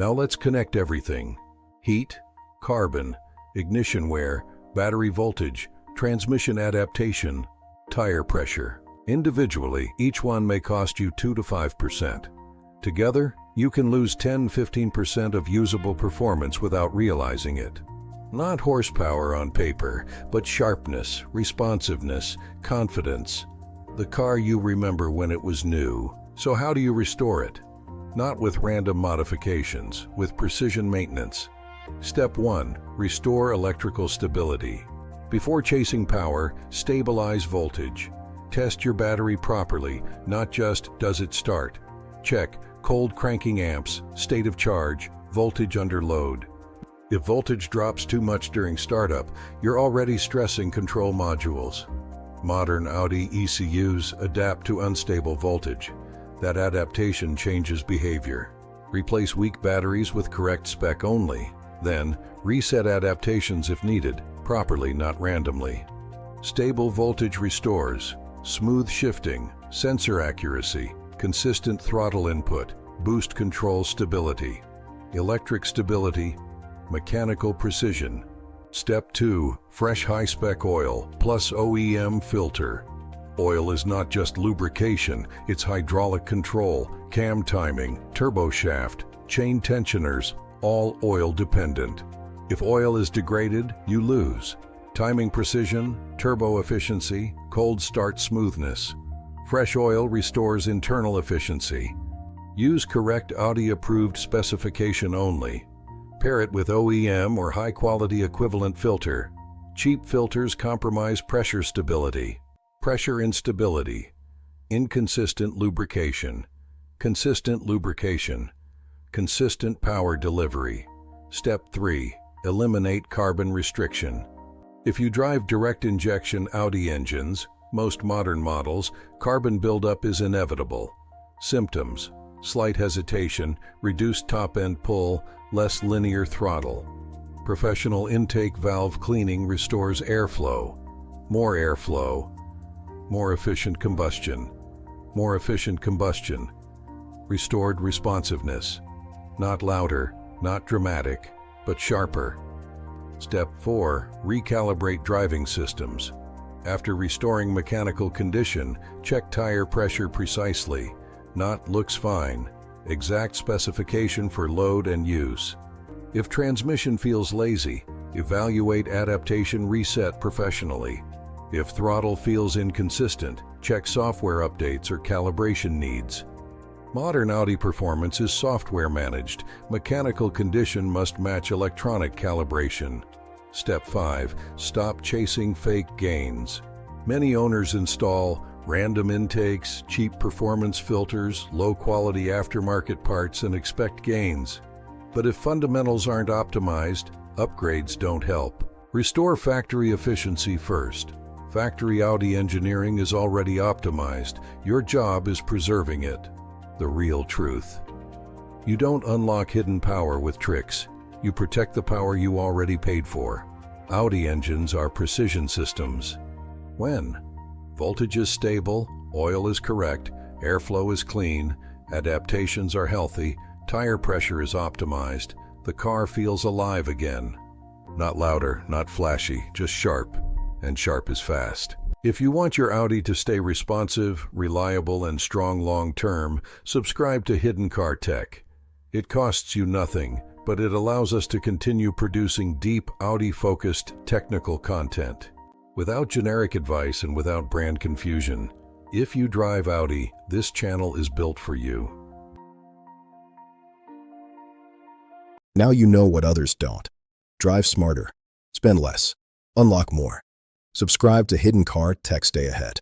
Now let's connect everything. Heat, carbon, ignition wear, battery voltage, transmission adaptation, tire pressure. Individually, each one may cost you 2 to 5%. Together, you can lose 10–15% of usable performance without realizing it. Not horsepower on paper, but sharpness, responsiveness, confidence. The car you remember when it was new. So how do you restore it? Not with random modifications, with precision maintenance. Step 1. Restore electrical stability. Before chasing power, stabilize voltage. Test your battery properly, not just does it start. Check cold cranking amps, state of charge, voltage under load. If voltage drops too much during startup, you're already stressing control modules. Modern Audi ECUs adapt to unstable voltage. That adaptation changes behavior. Replace weak batteries with correct spec only. Then, reset adaptations if needed, properly, not randomly. Stable voltage restores. Smooth shifting, sensor accuracy, consistent throttle input, boost control stability. Electric stability, mechanical precision. Step 2. Fresh high-spec oil plus OEM filter. Oil is not just lubrication, it's hydraulic control, cam timing, turbo shaft, chain tensioners, all oil dependent. If oil is degraded, you lose. Timing precision, turbo efficiency, cold start smoothness. Fresh oil restores internal efficiency. Use correct Audi-approved specification only. Pair it with OEM or high-quality equivalent filter. Cheap filters compromise pressure stability. Pressure instability. Inconsistent lubrication. Consistent lubrication. Consistent power delivery. Step 3. Eliminate carbon restriction. If you drive direct injection Audi engines, most modern models, carbon buildup is inevitable. Symptoms: slight hesitation, reduced top-end pull, less linear throttle. Professional intake valve cleaning restores airflow. More airflow. More efficient combustion. More efficient combustion. Restored responsiveness. Not louder, not dramatic, but sharper. Step 4. Recalibrate driving systems. After restoring mechanical condition, check tire pressure precisely. Not looks fine. Exact specification for load and use. If transmission feels lazy, evaluate adaptation reset professionally. If throttle feels inconsistent, check software updates or calibration needs. Modern Audi performance is software managed. Mechanical condition must match electronic calibration. Step 5. Stop chasing fake gains. Many owners install random intakes, cheap performance filters, low-quality aftermarket parts, and expect gains. But if fundamentals aren't optimized, upgrades don't help. Restore factory efficiency first. Factory Audi engineering is already optimized. Your job is preserving it. The real truth. You don't unlock hidden power with tricks. You protect the power you already paid for. Audi engines are precision systems. When voltage is stable, oil is correct, airflow is clean, adaptations are healthy, tire pressure is optimized, the car feels alive again. Not louder, not flashy, just sharp. And sharp is fast. If you want your Audi to stay responsive, reliable, and strong long-term, subscribe to Hidden Car Tech. It costs you nothing, but it allows us to continue producing deep, Audi-focused technical content. Without generic advice and without brand confusion, if you drive Audi, this channel is built for you. Now you know what others don't. Drive smarter. Spend less. Unlock more. Subscribe to Hidden Car Tech. Stay ahead.